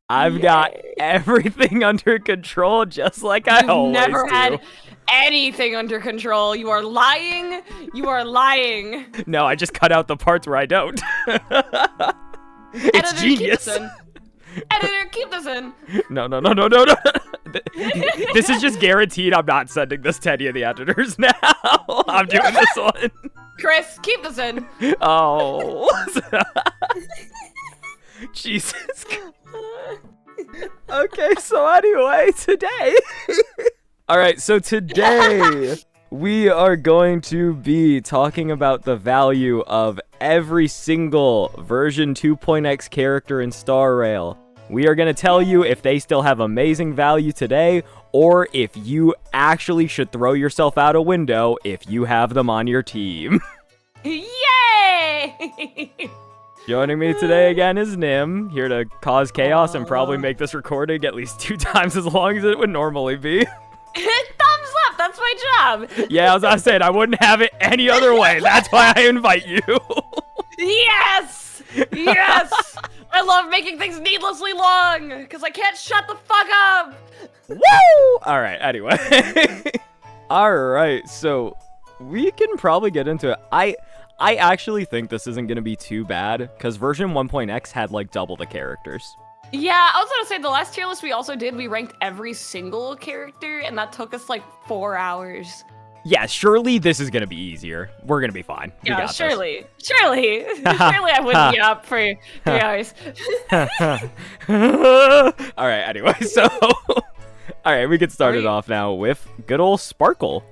I've got everything under control, just like I always do. Never had anything under control. You are lying. You are lying. No, I just cut out the parts where I don't. It's Editor, genius. Keep this in. Editor, keep this in. No. This is just guaranteed. I'm not sending this to any of the editors now. I'm doing this one. Chris, keep this in. Oh. Jesus. Okay, so anyway, today. All right, so today we are going to be talking about the value of every single version 2.x character in Star Rail. We are going to tell you if they still have amazing value today, or if you actually should throw yourself out a window if you have them on your team. Yay! Joining me today again is Nim, here to cause chaos and probably make this recording at least 2 times as long as it would normally be. Thumbs up, that's my job. Yeah, as I said, I wouldn't have it any other way. That's why I invite you. Yes! Yes! I love making things needlessly long, because I can't shut the fuck up! Woo! Alright, anyway. Alright, so we can probably get into it. I actually think this isn't going to be too bad, because version 1.x had like double the characters. Yeah, I was gonna say, the last tier list we also did, we ranked every single character, and that took us like 4 hours. Yeah, surely this is going to be easier. We're going to be fine. We Yeah, got surely. Surely I wouldn't be up for 3 hours. Alright, anyway, so... Alright, we get started off now with good old Sparkle.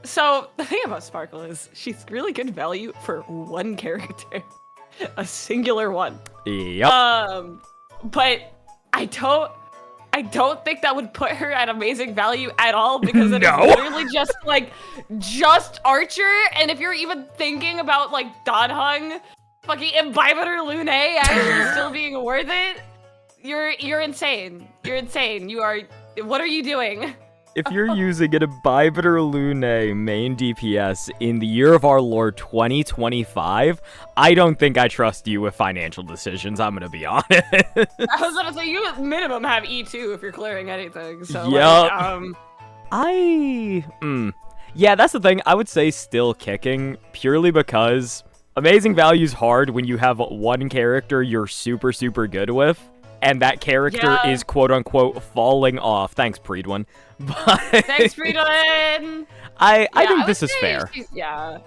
So the thing about Sparkle is she's really good value for one character. A singular one. Yep. But I don't think that would put her at amazing value at all, because it is literally just Archer, and if you're even thinking about like Danhung, fucking Imbibitor Lune actually still being worth it, you're insane. You're insane. What are you doing? If you're using an Imbibitor Lune main DPS in the year of our Lord 2025, I don't think I trust you with financial decisions, I'm gonna be honest. I was gonna say, you at minimum have E2 if you're clearing anything, so yep. Yeah, that's the thing, I would say still kicking, purely because amazing value's hard when you have one character you're super, super good with, and that character is quote-unquote falling off. Thanks, Preedwin. But thanks, Preedwin! I think this is fair.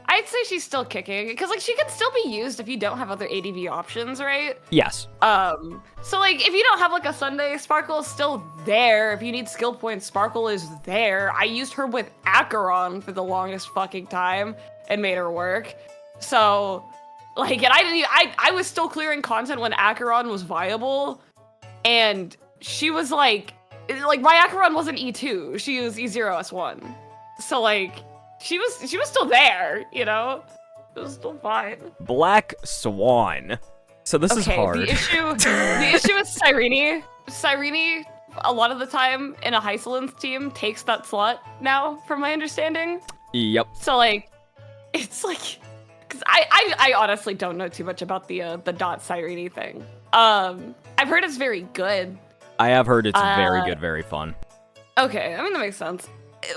I'd say she's still kicking, because like she can still be used if you don't have other ADV options, right? Yes. So like if you don't have like a Sunday, Sparkle is still there. If you need skill points, Sparkle is there. I used her with Acheron for the longest fucking time and made her work. So like, and I was still clearing content when Acheron was viable, and she was like my Acheron wasn't E2, she was E0 S1. So like she was still there, you know? It was still fine. Black Swan. So this is hard. The issue is Cyrene. Cyrene, a lot of the time in a Hysilen's team, takes that slot now, from my understanding. Yep. So like, it's like, because I honestly don't know too much about the dot Cyrene thing. I've heard it's very good. I have heard it's very good, very fun. Okay, I mean, that makes sense.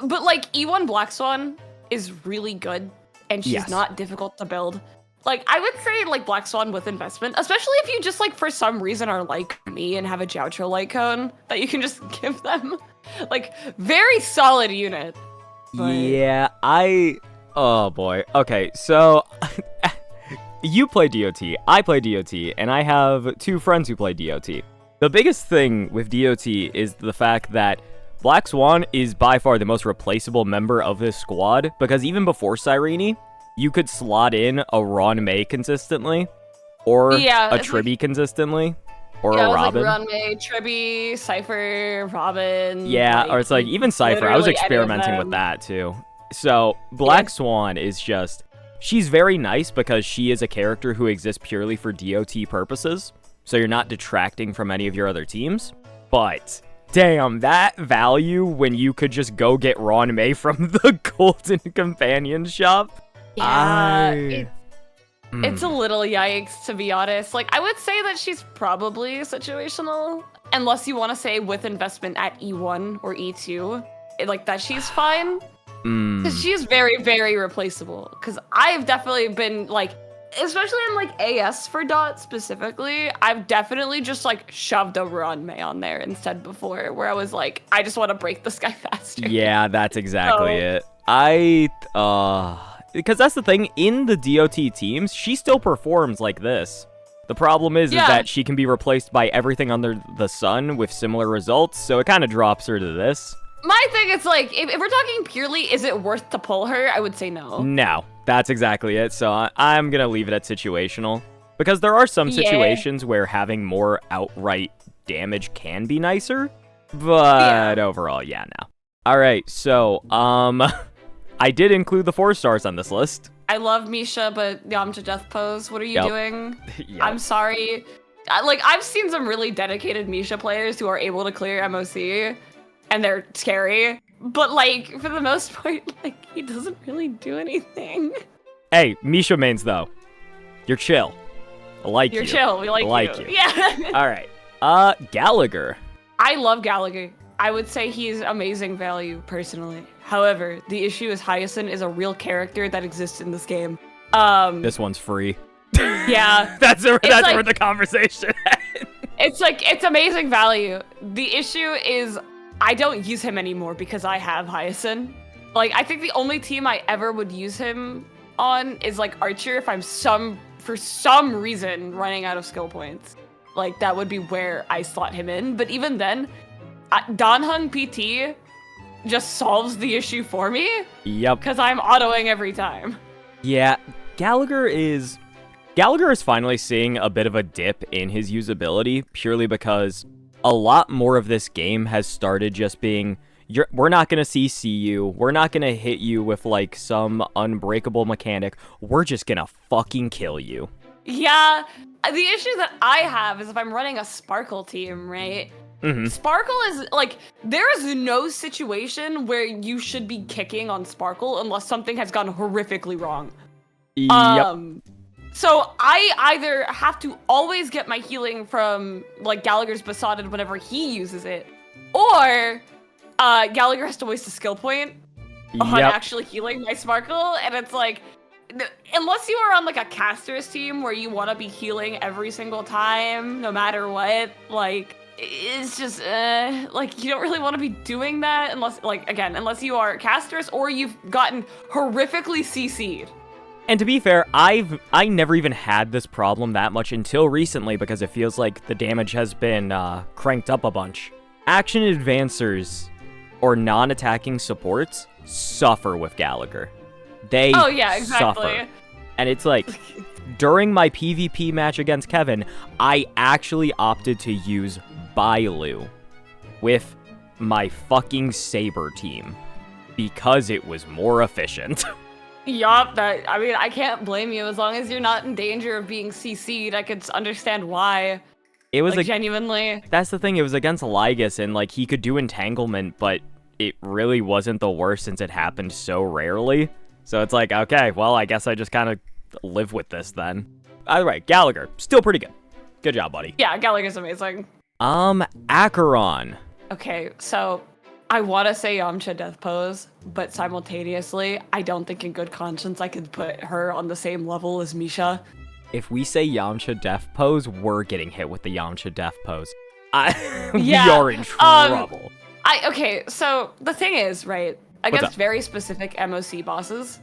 But like, E1 Black Swan is really good, and she's not difficult to build. Like, I would say like Black Swan with investment, especially if you just like for some reason are like me and have a Jiaoqiu light cone that you can just give them. Like, very solid unit. But... Yeah, oh boy. Okay, so you play DOT, I play DOT, and I have 2 friends who play DOT. The biggest thing with DOT is the fact that Black Swan is by far the most replaceable member of this squad, because even before Cyrene, you could slot in a Ron May consistently, or a Tribby consistently, or a Robin. Like Ron May, Tribby, Cypher, Robin. Yeah, or it's like even Cypher. I was experimenting with that too. So Black Swan is just, she's very nice because she is a character who exists purely for DOT purposes. So you're not detracting from any of your other teams. But damn, that value when you could just go get Ron May from the Golden Companion shop. Yeah, It's a little yikes, to be honest. Like, I would say that she's probably situational, unless you want to say with investment at E1 or E2, like that she's fine. Because she's very, very replaceable. Because I've definitely been, like, especially in, like, AS for Dot specifically, I've definitely just, like, shoved a Ranmei on there instead before, where I was like, I just want to break this guy faster. Yeah, that's exactly it. Because that's the thing, in the DOT teams, she still performs like this. The problem is that she can be replaced by everything under the sun with similar results, so it kind of drops her to this. My thing is, like, if we're talking purely, is it worth to pull her? I would say no. No, that's exactly it. So I'm going to leave it at situational. Because there are some situations where having more outright damage can be nicer. But overall, no. All right, so, I did include the 4 stars on this list. I love Misha, but Yamcha Death Pose, what are you doing? I'm sorry. I've seen some really dedicated Misha players who are able to clear MOC. And they're scary, but like for the most part, like he doesn't really do anything. Hey, Misha mains though, you're chill. I like you. You're chill. We like you. Yeah. All right. Gallagher. I love Gallagher. I would say he's amazing value personally. However, the issue is Hyacinth is a real character that exists in this game. This one's free. Yeah. that's where the conversation. It's amazing value. The issue is, I don't use him anymore because I have Hyacinth. Like, I think the only team I ever would use him on is, like, Archer if I'm for some reason running out of skill points. Like, that would be where I slot him in. But even then, Danheng PT just solves the issue for me. Yep. Because I'm autoing every time. Yeah, Gallagher is finally seeing a bit of a dip in his usability, purely because a lot more of this game has started just being, we're not going to CC you, we're not going to hit you with, like, some unbreakable mechanic, we're just going to fucking kill you. Yeah, the issue that I have is if I'm running a Sparkle team, right? Mm-hmm. Sparkle is, like, there is no situation where you should be kicking on Sparkle unless something has gone horrifically wrong. Yep. So I either have to always get my healing from, like, Gallagher's Besotted whenever he uses it, or Gallagher has to waste a skill point on actually healing my Sparkle, and it's like, unless you are on, like, a caster's team where you want to be healing every single time, no matter what, like, it's just, like, you don't really want to be doing that unless, like, again, unless you are casters or you've gotten horrifically CC'd. And to be fair, I never even had this problem that much until recently because it feels like the damage has been cranked up a bunch. Action advancers or non-attacking supports suffer with Gallagher. They suffer. And it's like, during my PvP match against Kevin, I actually opted to use Bailu with my fucking Saber team because it was more efficient. Yup, I mean, I can't blame you. As long as you're not in danger of being CC'd, I could understand why. It was like, genuinely. That's the thing, it was against Ligus, and, like, he could do entanglement, but it really wasn't the worst since it happened so rarely. So it's like, okay, well, I guess I just kind of live with this then. Either way, Gallagher, still pretty good. Good job, buddy. Yeah, Gallagher's amazing. Acheron. Okay, so I want to say Yamcha Death Pose, but simultaneously, I don't think in good conscience I could put her on the same level as Misha. If we say Yamcha Death Pose, we're getting hit with the Yamcha Death Pose. We are in trouble. Okay, so the thing is, right, against very specific MOC bosses,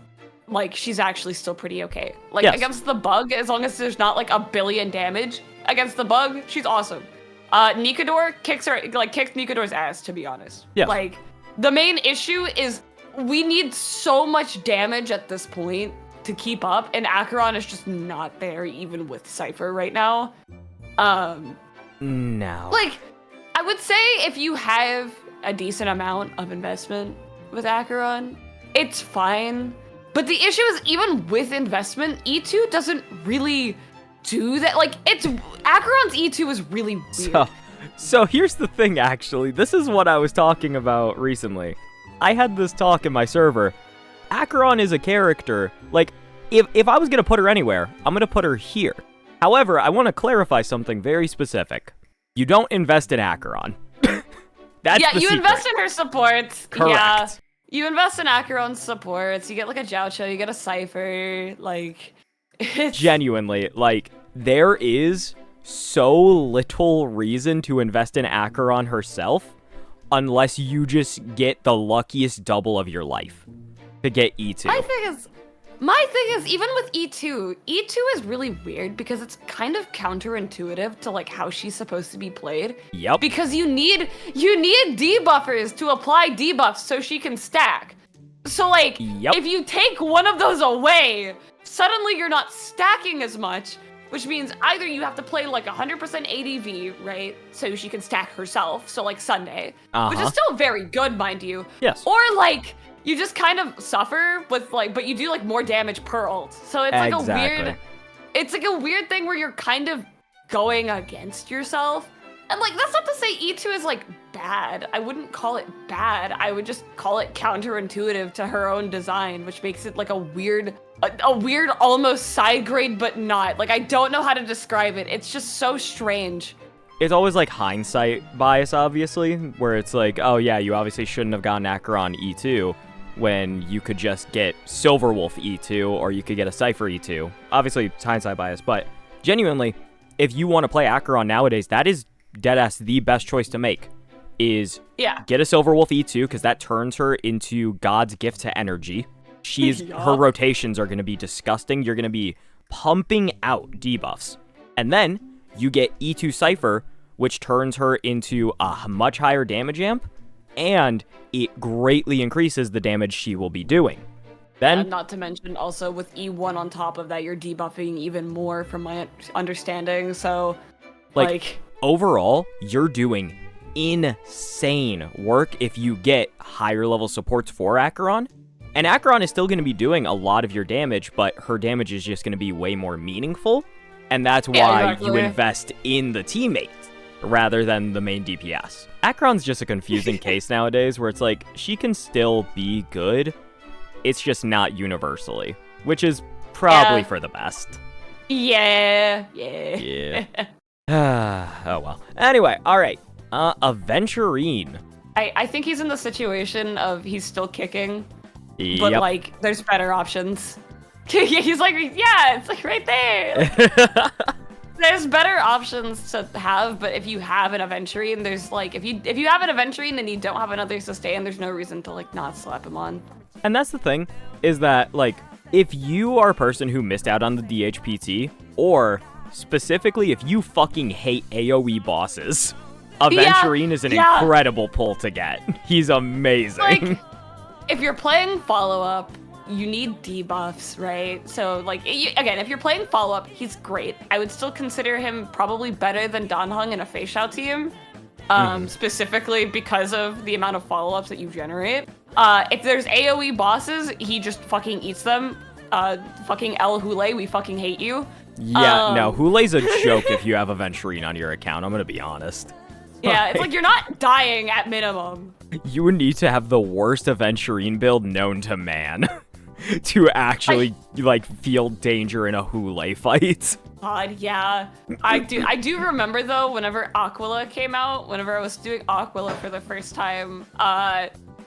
like, she's actually still pretty okay. Like, against the bug, as long as there's not, like, 1 billion damage, against the bug, she's awesome. Nikador kicks Nikador's ass, to be honest. Yeah. Like, the main issue is we need so much damage at this point to keep up, and Acheron is just not there, even with Cypher right now. No. Like, I would say if you have a decent amount of investment with Acheron, it's fine. But the issue is, even with investment, E2 doesn't really do that. Like, Acheron's E2 is really weird. So here's the thing, actually. This is what I was talking about recently. I had this talk in my server. Acheron is a character, like, if I was going to put her anywhere, I'm going to put her here. However, I want to clarify something very specific. You don't invest in Acheron. That's yeah, the you secret. invest in her supports. Correct. Yeah, you invest in Acheron's supports. You get like a Jiaoqiu, you get a Cypher. Like, it's... Genuinely, like, there is so little reason to invest in Acheron herself unless you just get the luckiest double of your life to get E2. My thing is, even with E2 is really weird because it's kind of counterintuitive to like how she's supposed to be played. Yep. Because you need debuffers to apply debuffs so she can stack. So like, if you take one of those away, suddenly you're not stacking as much, which means either you have to play like 100% ADV, right? So she can stack herself, so like Sunday, which is still very good, mind you. Yes. Or like, you just kind of suffer with like, but you do like more damage per ult. So it's like it's like a weird thing where you're kind of going against yourself. And like, that's not to say E2 is like bad. I wouldn't call it bad. I would just call it counterintuitive to her own design, which makes it like a weird almost side grade, but not. Like, I don't know how to describe it. It's just so strange. It's always like hindsight bias, obviously, where it's like, oh yeah, you obviously shouldn't have gotten Acheron E2 when you could just get Silverwolf E2 or you could get a Cypher E2. Obviously, it's hindsight bias, but genuinely, if you want to play Acheron nowadays, that is deadass the best choice to make, is get a Silverwolf E2 because that turns her into God's gift to energy. Her rotations are going to be disgusting. You're going to be pumping out debuffs. And then you get E2 Cypher, which turns her into a much higher damage amp, and it greatly increases the damage she will be doing. Then, not to mention also with E1 on top of that, you're debuffing even more from my understanding. So, like overall, you're doing insane work if you get higher level supports for Acheron. And Acheron is still going to be doing a lot of your damage, but her damage is just going to be way more meaningful. And that's why you invest in the teammates rather than the main DPS. Acheron's just a confusing case nowadays where it's like, she can still be good. It's just not universally, which is probably for the best. Yeah. Oh, well. Anyway, all right. Aventurine. I think he's in the situation of he's still kicking, Yep. but like, there's better options. He's like, yeah, it's like right there. There's better options to have, but if you have an Aventurine, there's like, if you have an Aventurine and you don't have another sustain, there's no reason to like not slap him on. And that's the thing, is that like, if you are a person who missed out on the DHPT, or specifically if you fucking hate AoE bosses, Aventurine is an incredible pull to get. He's amazing. Like, if you're playing follow-up, you need debuffs, right? So, like, again, if you're playing follow-up, he's great. I would still consider him probably better than Danheng in a Feixiao team, specifically because of the amount of follow-ups that you generate. If there's AoE bosses, he just fucking eats them. Fucking El Hule, we fucking hate you. Yeah, no, Hule's a joke if you have Aventurine on your account, I'm gonna be honest. Yeah, it's like you're not dying at minimum. You would need to have the worst Aventurine build known to man to actually like feel danger in a Hule fight. God, yeah. I do remember though, whenever Aquila came out, whenever I was doing Aquila for the first time,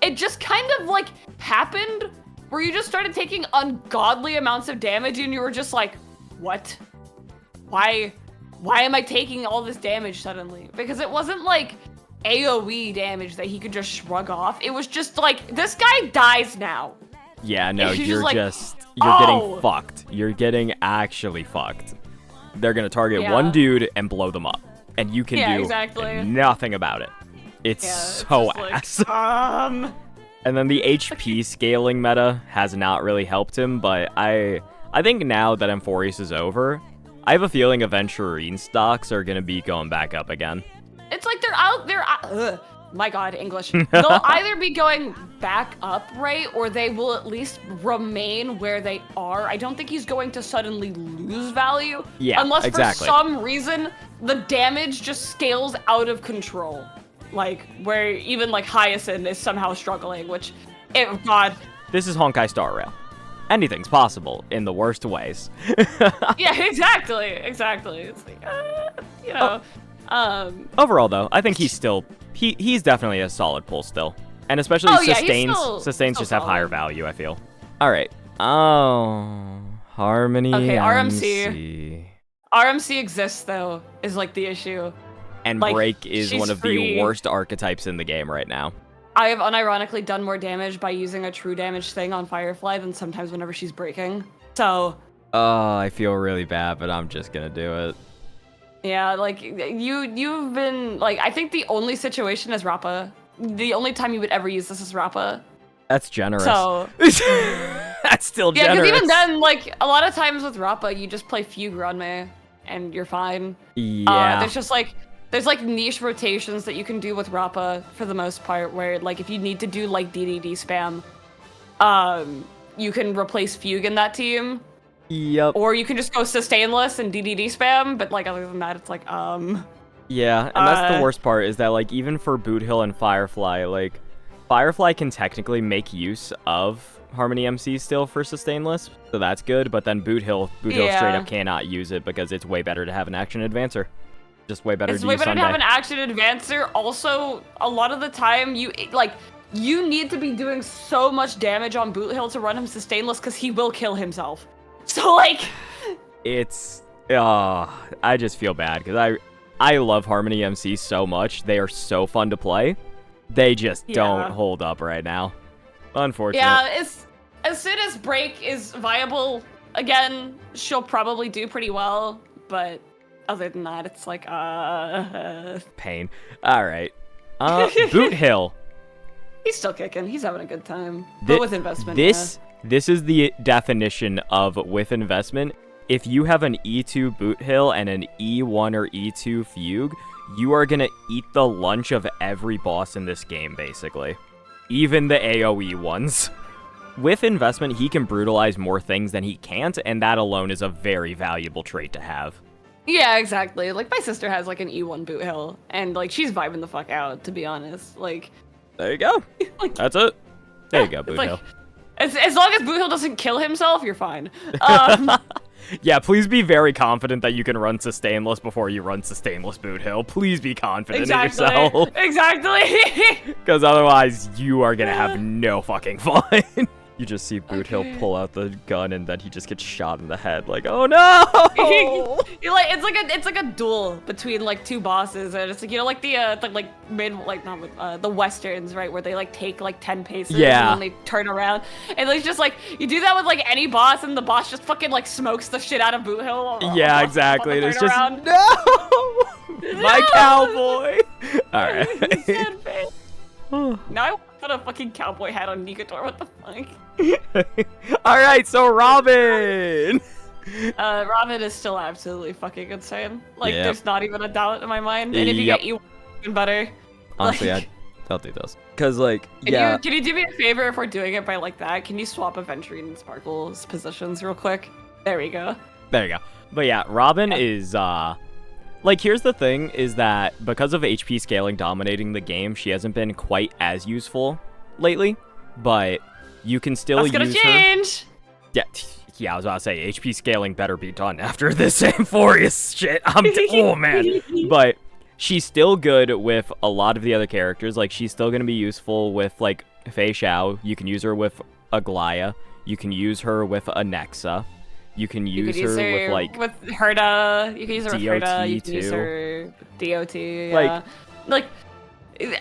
it just kind of like happened where you just started taking ungodly amounts of damage and you were just like, what? Why am I taking all this damage suddenly? Because it wasn't like AoE damage that he could just shrug off. It was just like, this guy dies now. Yeah, no, you're like, getting fucked. You're getting actually fucked. They're gonna target one dude and blow them up. And you can do nothing about it. It's so ass. And then the HP scaling meta has not really helped him, but I think now that Amphorius is over, I have a feeling Aventurine stocks are gonna be going back up again. It's like my god, English. They'll either be going back up, right, or they will at least remain where they are. I don't think he's going to suddenly lose value. Yeah, unless for some reason the damage just scales out of control. Like, where even like Hyacinth is somehow struggling, which, God. This is Honkai Star Rail. anything's possible in the worst ways. Yeah, exactly. It's like, you know. Overall, though, I think he's definitely a solid pull still. And especially sustains just have higher value, I feel. All right. Oh, Harmony Okay, MC. RMC exists, though, is, like, the issue. And like, Break is one of free. the worst archetypes in the game right now. I have unironically done more damage by using a true damage thing on Firefly than sometimes whenever she's breaking. So... Oh, I feel really bad, but I'm just gonna do it. Yeah, like, you've been... Like, I think the only situation is Rappa. The only time you would ever use this is Rappa. That's generous. So... That's still generous. Yeah, because even then, like, a lot of times with Rappa, you just play Fugue on me, and you're fine. Yeah. There's like niche rotations that you can do with Rappa for the most part, where like if you need to do like DDD spam, you can replace Fugue in that team. Yep. Or you can just go sustainless and DDD spam, but like other than that, it's like Yeah, and that's the worst part is that like even for Boothill and Firefly, like Firefly can technically make use of Harmony MC still for sustainless, so that's good. But then Boothill straight up cannot use it because it's way better to have an action advancer. Just way better to use Sunday. It's way better to have an action advancer. Also, a lot of the time, you need to be doing so much damage on Boothill to run him sustainless because he will kill himself. So, like... It's... I just feel bad because I love Harmony MC so much. They are so fun to play. They just don't hold up right now. Unfortunately. Yeah, as soon as Break is viable, again, she'll probably do pretty well, but... Other than that, it's like, Pain. All right. Boothill. He's still kicking. He's having a good time. But with investment, This is the definition of with investment. If you have an E2 Boothill and an E1 or E2 Fugue, you are going to eat the lunch of every boss in this game, basically. Even the AoE ones. With investment, he can brutalize more things than he can't, and that alone is a very valuable trait to have. Yeah, exactly. Like, my sister has, like, an E1 Boothill, and, like, she's vibing the fuck out, to be honest. Like... There you go. Like, that's it. There you go, Boothill. Like, as long as Boothill doesn't kill himself, you're fine. Yeah, please be very confident that you can run sustainless before you run sustainless Boothill. Please be confident in yourself. Exactly. Because otherwise, you are going to have no fucking fun. You just see Boothill pull out the gun and then he just gets shot in the head. Like, oh no! It's like a duel between like two bosses, and it's like, you know, like the westerns, right, where they like take like 10 paces and then they turn around, and it's just like you do that with like any boss, and the boss just fucking like smokes the shit out of Boothill. Yeah, exactly. It's just my cowboy. All right. Now I want to put a fucking cowboy hat on Nikator. What the fuck? All right, so Robin. Robin is still absolutely fucking insane. Like, there's not even a doubt in my mind. And if you get you even better. Honestly, like, I'll do those. Cause like, can you do me a favor if we're doing it by like that? Can you swap Aventurine and Sparkle's positions real quick? There we go. There you go. But yeah, Robin is like, here's the thing, is that because of HP scaling dominating the game, she hasn't been quite as useful lately, but you can still use her. That's gonna change! Yeah, I was about to say, HP scaling better be done after this Amphorius shit. Oh, man. But she's still good with a lot of the other characters. Like, she's still gonna be useful with, like, Feixiao. You can use her with Aglaia. You can use her with Anexa. You can use her with, like... with Herda. You can use her with Herda. You can use her with DOT, yeah. Like,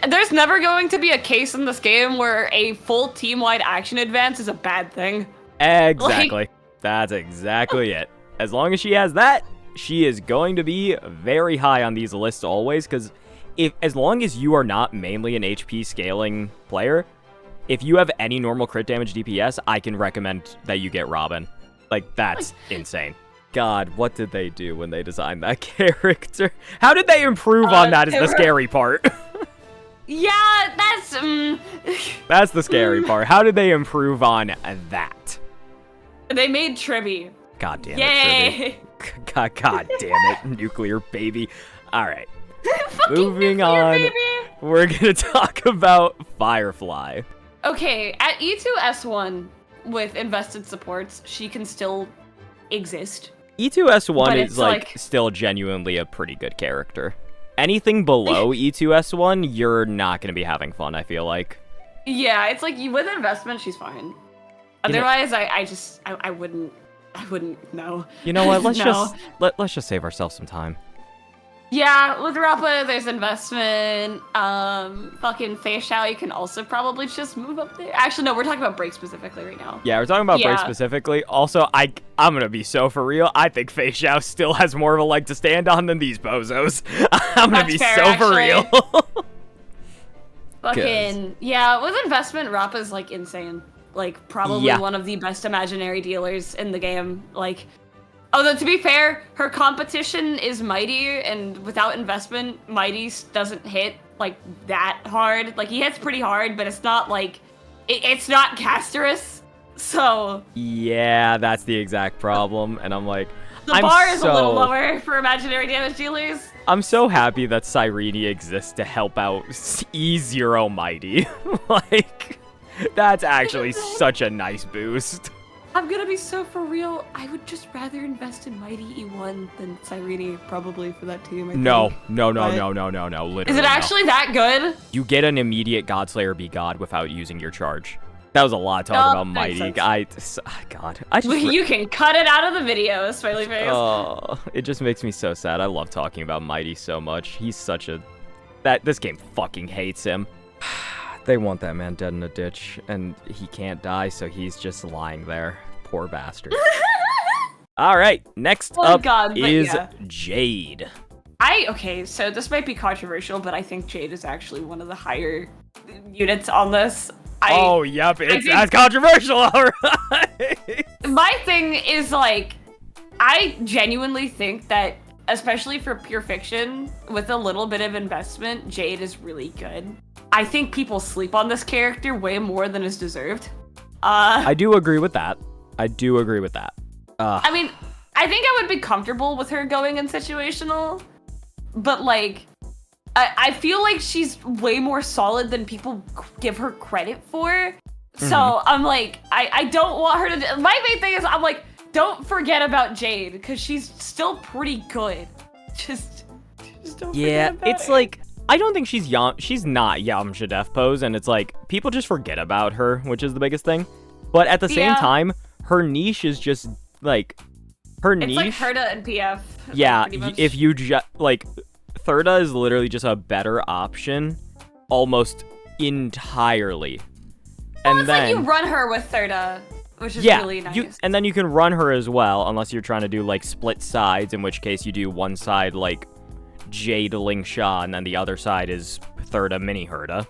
there's never going to be a case in this game where a full team-wide action advance is a bad thing. Exactly. Like, that's exactly it. As long as she has that, she is going to be very high on these lists always, because as long as you are not mainly an HP scaling player, if you have any normal crit damage DPS, I can recommend that you get Robin. Like, that's insane. God, what did they do when they designed that character? How did they improve on that is the scary part. Yeah, that's... That's the scary part. How did they improve on that? They made Tribby. God damn it, Tribby. God damn it, nuclear baby. All right. Moving on. Baby. We're going to talk about Firefly. Okay, at E2S1, with invested supports, she can still exist. E2S1 But is it's, like still genuinely a pretty good character. Anything below E2S1, you're not going to be having fun, I feel like. Yeah, it's like with investment, she's fine. Otherwise, I wouldn't know. You know what? Let's No. let's just save ourselves some time. Yeah, with Rappa, there's investment. Fucking Feixiao, you can also probably just move up there. Actually, no, we're talking about Break specifically right now. Yeah, we're talking about Break Yeah. specifically. Also, I'm gonna be so for real. I think Feixiao still has more of a leg to stand on than these bozos. I'm gonna That's be fair, so for actually. real. Fucking, yeah, with investment, Rappa's like insane. Like, probably Yeah. one of the best imaginary dealers in the game. Like, although to be fair, her competition is Mighty, and without investment, Mighty doesn't hit like that hard. Like, he hits pretty hard, but it's not like, it's not Casterus. So Yeah, that's the exact problem. And I'm like, the bar is a little lower for imaginary damage dealers. I'm so happy that Cyrene exists to help out E0 Mighty. Like, that's actually such a nice boost. I'm gonna be so for real. I would just rather invest in Mighty E1 than Cyrene, probably, for that team. I No, think. no, But- literally. Is it no. actually that good? You get an immediate Godslayer be God without using your charge. That was a lot of talk Oh, about makes Mighty. sense. God, I just. You can cut it out of the video, smiley face. Oh, it just makes me so sad. I love talking about Mighty so much. He's such a... This game fucking hates him. They want that man dead in a ditch, and he can't die, so he's just lying there. Poor bastard. All right, next Oh, up God, but is yeah. Jade. Okay, so this might be controversial, but I think Jade is actually one of the higher units on this. Oh, yep, think- that's controversial, all right. My thing is, like, I genuinely think that, especially for pure fiction, with a little bit of investment, Jade is really good. I think people sleep on this character way more than is deserved. I do agree with that. I mean, I think I would be comfortable with her going in situational, but, like, I feel like she's way more solid than people give her credit for. So I'm like, I don't want her to. My main thing is, I'm like, don't forget about Jade, because she's still pretty good. Just don't Yeah, forget about it's her. like, I don't think she's not Yamcha Def Pose, and it's like, people just forget about her, which is the biggest thing. But at the same Yeah. time, her niche is just, like, her It's niche. like Herda and PF. Yeah, pretty much. if you just, like, Thirda is literally just a better option, almost entirely. Well, And it's then, like you run her with Thirda, which is yeah, really nice. and then you can run her as well, unless you're trying to do, like, split sides, in which case you do one side, like, Jade Lingsha, and then the other side is Thirda Mini Herda.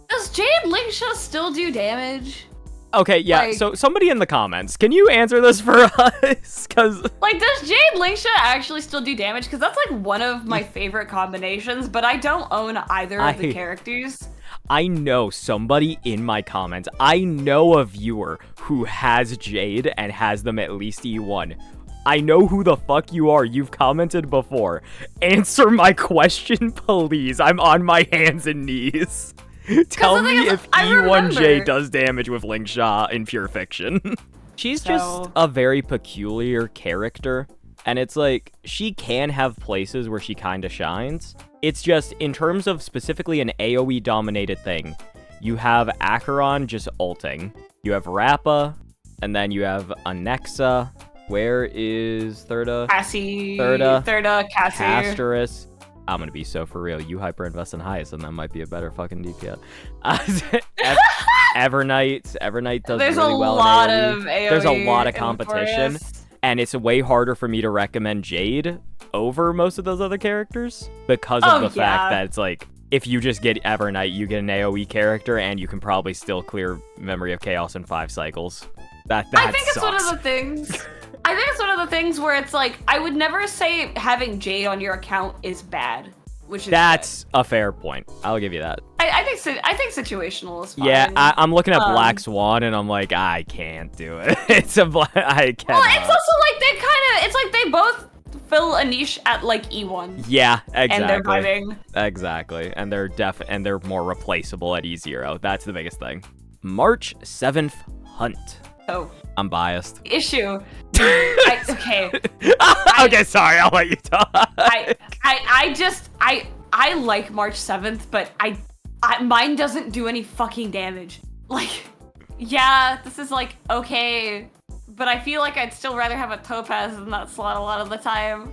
Does Jade Lingsha still do damage? Okay, yeah, Like- so somebody in the comments, can you answer this for us? Because Like, does Jade Lingsha actually still do damage? Because that's like one of my favorite combinations, but I don't own either of the characters. I know somebody in my comments, I know a viewer who has Jade and has them at least E1. I know who the fuck you are. You've commented before. Answer my question, please. I'm on my hands and knees. Tell the thing me is, if I E1J remember- does damage with Lingsha in pure fiction. She's just So- a very peculiar character. And it's like, she can have places where she kind of shines. It's just, in terms of specifically an AoE dominated thing, you have Acheron just ulting. You have Rappa, and then you have Anexa. Where is Thirda? Cassie. Thirda. Cassie. Asterisk. I'm gonna be so for real. You hyper invest in highest, and that might be a better fucking DPS. Evernight does There's really a well lot in of AoE. There's a lot of in competition, Forest. and it's way harder for me to recommend Jade over most of those other characters because of Oh, the fact yeah. that it's like, if you just get Evernight, you get an AoE character, and you can probably still clear Memory of Chaos in 5 cycles. That I think sucks. it's one of the things. I think it's one of the things where it's like, I would never say having Jade on your account is bad, which is That's a fair point. I'll give you that. good. I think situational is fine. Yeah, I'm looking at Black Um, Swan, and I'm like, I can't do it. I cannot. Well, it's also like they it's like they both fill a niche at like E1. Yeah, exactly. And they're vibing. Exactly, and they're more replaceable at E0. That's the biggest thing. March 7th Hunt. So I'm biased. issue. Okay. Okay, sorry, I'll let you talk. I like March 7th, but mine doesn't do any fucking damage. Like, yeah, this is like, okay, but I feel like I'd still rather have a topaz in that slot a lot of the time.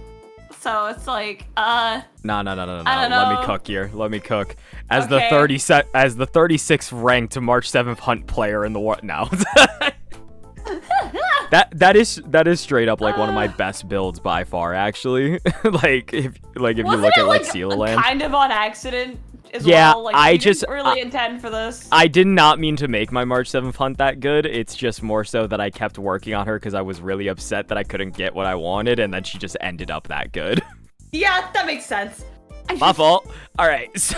So it's like, No. I don't Let know. me cook here. Let me cook. As Okay. the 36th ranked March 7th hunt player in the world. No. That is straight up like one of my best builds by far, actually. like if you look at like Seal-a-Land. kind of on accident as Yeah, well. Like, I you just- didn't really intend for this. I did not mean to make my March 7th hunt that good. It's just more so that I kept working on her because I was really upset that I couldn't get what I wanted, and then she just ended up that good. Yeah, that makes sense. My fault. All right. So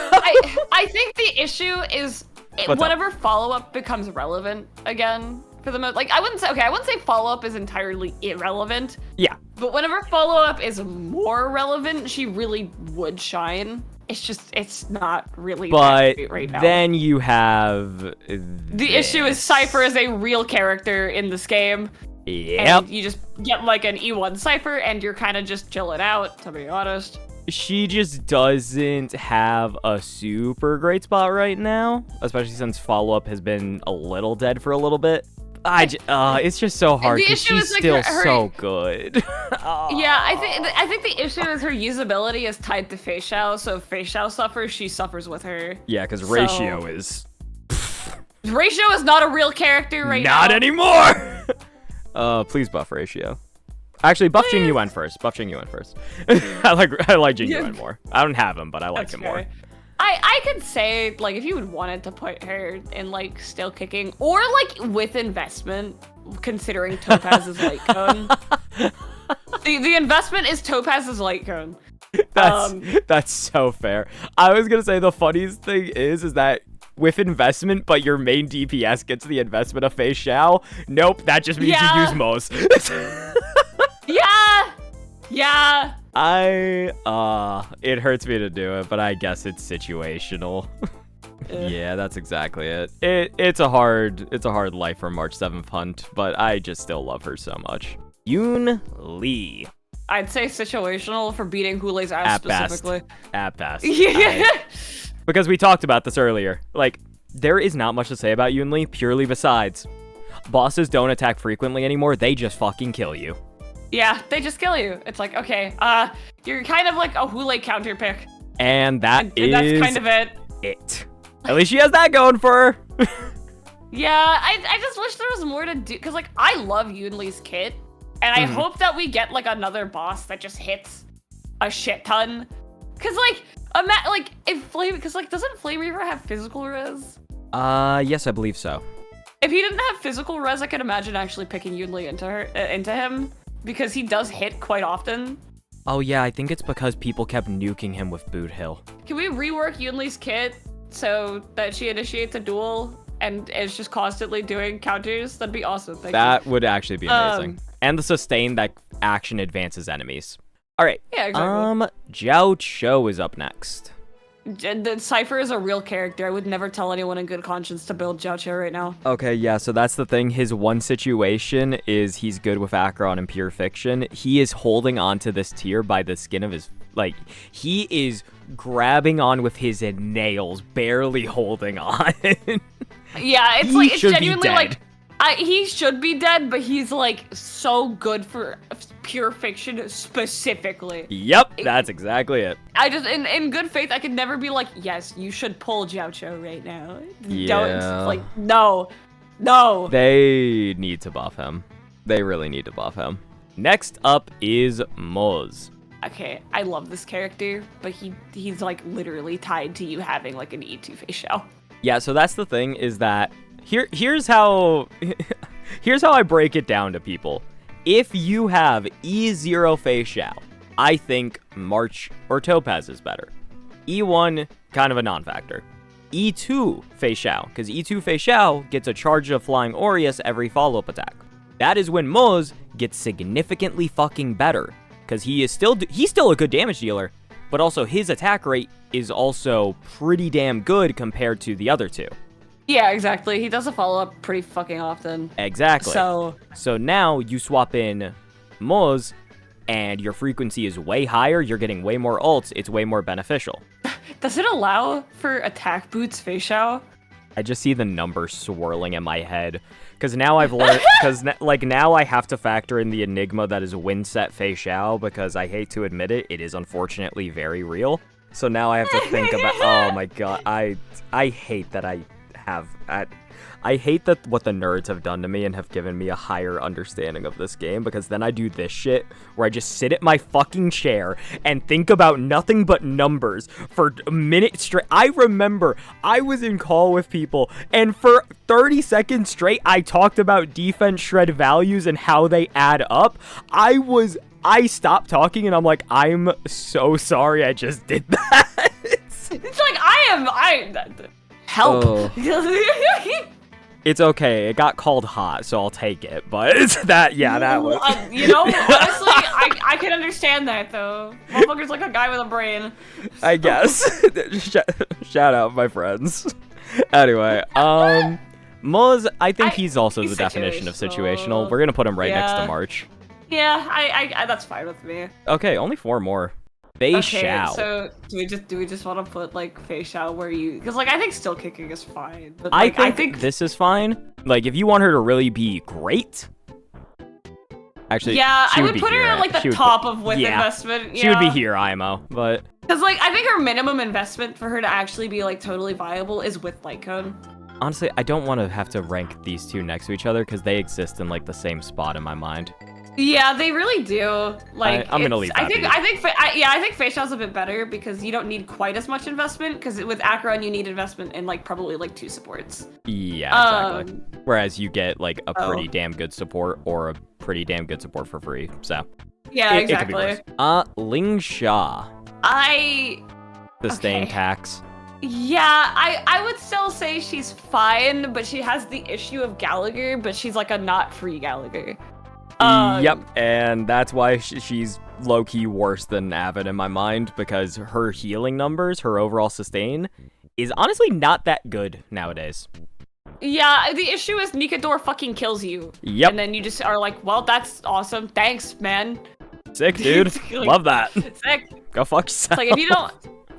I think the issue is What's up? whenever follow-up becomes relevant again. For the most, like, I wouldn't say follow-up is entirely irrelevant, yeah. but whenever follow-up is more relevant, she really would shine. It's not really But that great right now. then you have The issue is Cypher is a real character in this game. Yep. And you just get like an E1 Cypher and you're kind of just chilling out, to be honest. She just doesn't have a super great spot right now, especially since follow-up has been a little dead for a little bit. It's just so hard The because issue she's is, like, still her- so good. Yeah, I think the issue is her usability is tied to Feixiao, so if Feixiao suffers, she suffers with her. Yeah, because So- Ratio is Ratio is not a real character right now. not anymore. Please buff Ratio. Actually, buff Jing Yuan first. Buff Jing Yuan first. I like Jing Yeah. Yuan more. I don't have him, but I like That's him more. fair. I could say, like, if you would wanted to put her in, like, still kicking, or, like, with investment, considering Topaz's light cone. The investment is Topaz's light cone. That's so fair. I was gonna say the funniest thing is that with investment, but your main DPS gets the investment of Feixiao. Nope, that just means you use Moze. Yeah. It hurts me to do it, but I guess it's situational. Yeah, that's exactly it. It's a hard life for March 7th hunt, but I just still love her so much. Yunli. I'd say situational for beating Hulei's ass At best. specifically. At best. Yeah. Because we talked about this earlier. Like, there is not much to say about Yunli, purely besides bosses don't attack frequently anymore, they just fucking kill you. Yeah, they just kill you. It's like, okay, you're kind of like a Hulei counter pick. And that's That's kind of it. it. At least she has that going for her. Yeah, I just wish there was more to do, because, like, I love Yunli's kit, and I hope that we get, like, another boss that just hits a shit ton. Because, like, if Flame, because, like, doesn't Flame Reaver have physical res? Yes, I believe so. If he didn't have physical res, I could imagine actually picking Yunli into him, because he does hit quite often. Oh yeah, I think it's because people kept nuking him with Boothill. Can we rework Yunli's kit so that she initiates a duel and is just constantly doing counters? That'd be awesome. Thank you. That would actually be amazing. And the sustain that action advances enemies. All right. Yeah, exactly. Jiaoqiu is up next. The Cypher is a real character. I would never tell anyone in good conscience to build Jiaoqiu right now. Okay, yeah, so that's the thing. His one situation is he's good with Acheron and Pure Fiction. He is holding on to this tier by the skin of his... Like, he is grabbing on with his nails, barely holding on. Yeah, it's He like, it's should be genuinely dead. like... he should be dead, but he's like so good for Pure Fiction specifically. Yep, that's exactly it. I just, in good faith, I could never be like, yes, you should pull Jiaoqiu right now. Yeah. Don't, like, no. They need to buff him. They really need to buff him. Next up is Moze. Okay, I love this character, but he's like literally tied to you having like an E2 Feixiao. Yeah, so that's the thing is that here's how I break it down to people. If you have E0 Feixiao, I think March or Topaz is better. E1, kind of a non-factor. E2 Feixiao, because E2 Feixiao gets a charge of Flying Aureus every follow-up attack. That is when Moze gets significantly fucking better, because he's still a good damage dealer, but also his attack rate is also pretty damn good compared to the other two. Yeah, exactly. He does a follow-up pretty fucking often. Exactly. So now you swap in Moze, and your frequency is way higher, you're getting way more ults, it's way more beneficial. does it allow for attack boots Feixiao? I just see the numbers swirling in my head. Because now I've learned, now I have to factor in the enigma that is Windset Feixiao, because I hate to admit it, it is unfortunately very real. So now I have to think about, oh my god, I hate that I hate that what the nerds have done to me and have given me a higher understanding of this game, because then I do this shit where I just sit at my fucking chair and think about nothing but numbers for a minute straight. I remember I was in call with people and for 30 seconds straight I talked about defense shred values and how they add up. I stopped talking and I'm like, I'm so sorry I just did that. It's like help. Oh. It's okay. It got called hot, so I'll take it. But it's that was. Honestly, I can understand that though. Motherfucker's like a guy with a brain. I guess. Shout out, my friends. Anyway, Moze, I think he's also the definition of situational. We're gonna put him right next to March. Yeah, I that's fine with me. Okay, only 4 more. Feixiao. Okay, so do we just want to put like Feixiao where you? Because like I think still kicking is fine. But like, I think this is fine. Like if you want her to really be great. Actually, yeah, I would be put her here. at like the top of with investment. Yeah. She would be here, IMO, but because like I think her minimum investment for her to actually be like totally viable is with Light Cone. Honestly, I don't want to have to rank these two next to each other because they exist in like the same spot in my mind. Yeah, they really do. Like, I'm gonna leave that. I think Feixiao's a bit better because you don't need quite as much investment. Because with Acheron, you need investment in like probably like 2 supports. Yeah, exactly. Whereas you get like a pretty damn good support or a pretty damn good support for free. So yeah, exactly. It could be worse. Lingsha. Sustain tax. Yeah, I would still say she's fine, but she has the issue of Gallagher, but she's like a not free Gallagher. Yep, and that's why she's low-key worse than Avid in my mind, because her healing numbers, her overall sustain, is honestly not that good nowadays. Yeah, the issue is Nikador fucking kills you. Yep. And then you just are like, well, that's awesome. Thanks, man. Sick, dude. Like, love that. Sick. Go fuck yourself. It's like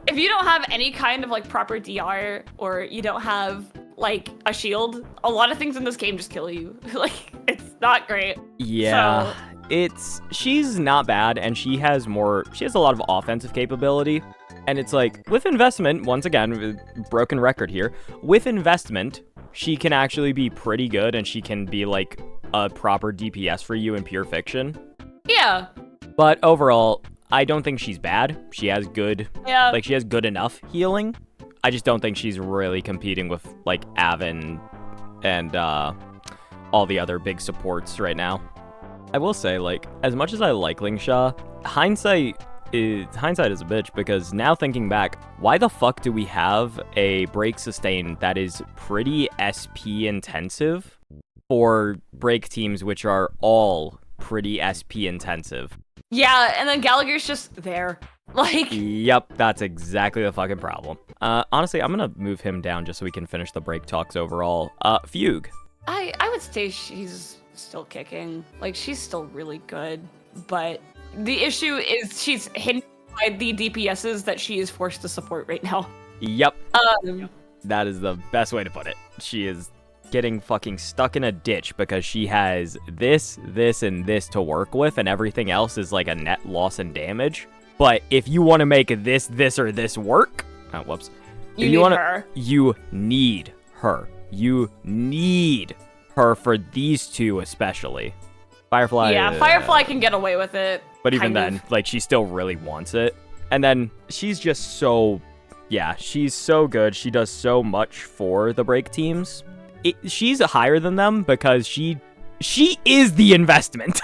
if you don't have any kind of like proper DR or you don't have like a shield, a lot of things in this game just kill you. Like it's not great. Yeah. So. She's not bad and she has a lot of offensive capability. And it's like with investment, once again, broken record here, with investment, she can actually be pretty good and she can be like a proper DPS for you in pure fiction. Yeah. But overall, I don't think she's bad. She has good, she has good enough healing. I just don't think she's really competing with, like, Avin and all the other big supports right now. I will say, like, as much as I like Lingsha, hindsight is a bitch, because now thinking back, why the fuck do we have a break sustain that is pretty SP intensive for break teams which are all pretty SP intensive? Yeah, and then Gallagher's just there. Like, yep, that's exactly the fucking problem. Honestly, I'm gonna move him down just so we can finish the break talks overall. Fugue. I would say she's still kicking. Like, she's still really good, but the issue is she's hindered by the DPSs that she is forced to support right now. Yep. That is the best way to put it. She is getting fucking stuck in a ditch because she has this, and this to work with, and everything else is like a net loss in damage. But if you want to make this, or this work, You need her. You need her. You need her for these two especially. Firefly. Yeah, Firefly can get away with it. But even then, like, she still really wants it. And then she's just so, she's so good. She does so much for the break teams. She's higher than them because she is the investment.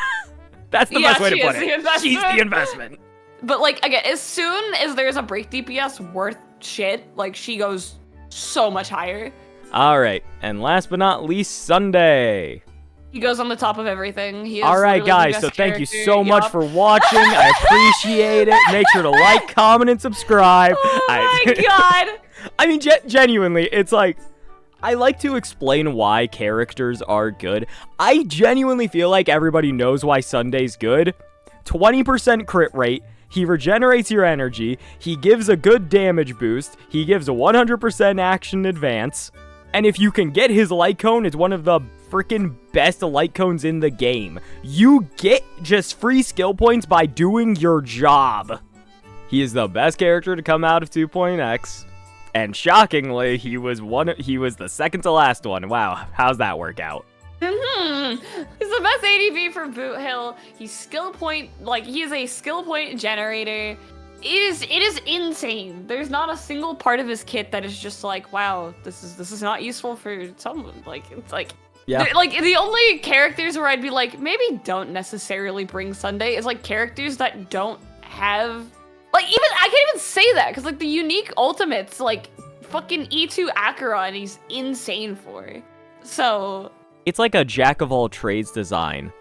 That's the best way to put it. She's the investment. But, like, again, as soon as there's a break DPS worth shit, like, she goes so much higher. All right, and last but not least, Sunday. He goes on the top of everything. He is all right, guys, so thank you so much for watching. I appreciate it. Make sure to like, comment, and subscribe. Oh my god. I mean, genuinely, it's like, I like to explain why characters are good. I genuinely feel like everybody knows why Sunday's good. 20% crit rate. He regenerates your energy. He gives a good damage boost. He gives a 100% action advance. And if you can get his light cone, it's one of the freaking best light cones in the game. You get just free skill points by doing your job. He is the best character to come out of 2.x. And shockingly, he was the second to last one. Wow, how's that work out? He's the best ADV for Boothill. He's skill point, like, he is a skill point generator. It is insane. There's not a single part of his kit that is just like, wow, this is not useful for someone. Like, it's like, yeah. Like, the only characters where I'd be like, maybe don't necessarily bring Sunday is like characters that don't have, like, even, I can't even say that, because like the unique ultimates, like fucking E2 Acheron, he's insane for. So it's like a jack of all trades design,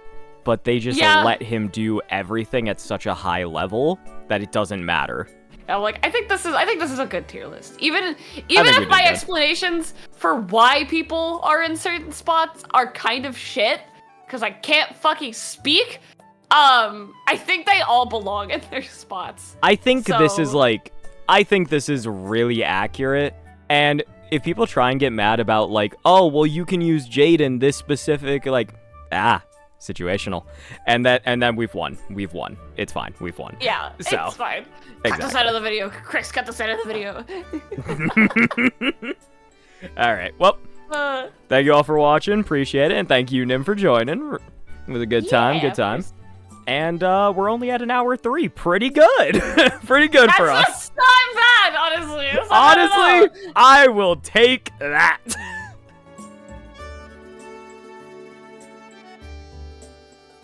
but they just let him do everything at such a high level that it doesn't matter. Yeah, like, I think this is a good tier list. Even if my explanations for why people are in certain spots are kind of shit, because I can't fucking speak, I think they all belong in their spots. I think this is really accurate, and if people try and get mad about, like, oh, well, you can use Jade in this specific, like, situational, and then we've won. It's fine. We've won. Yeah, so, it's fine. Exactly. Cut this out of the video. Chris, cut this out of the video. All right. Well, thank you all for watching. Appreciate it, and thank you, Nim, for joining. It was a good time. Good time. And we're only at an hour 3. Pretty good. Pretty good for us. That's not bad, honestly. Honestly, I will take that.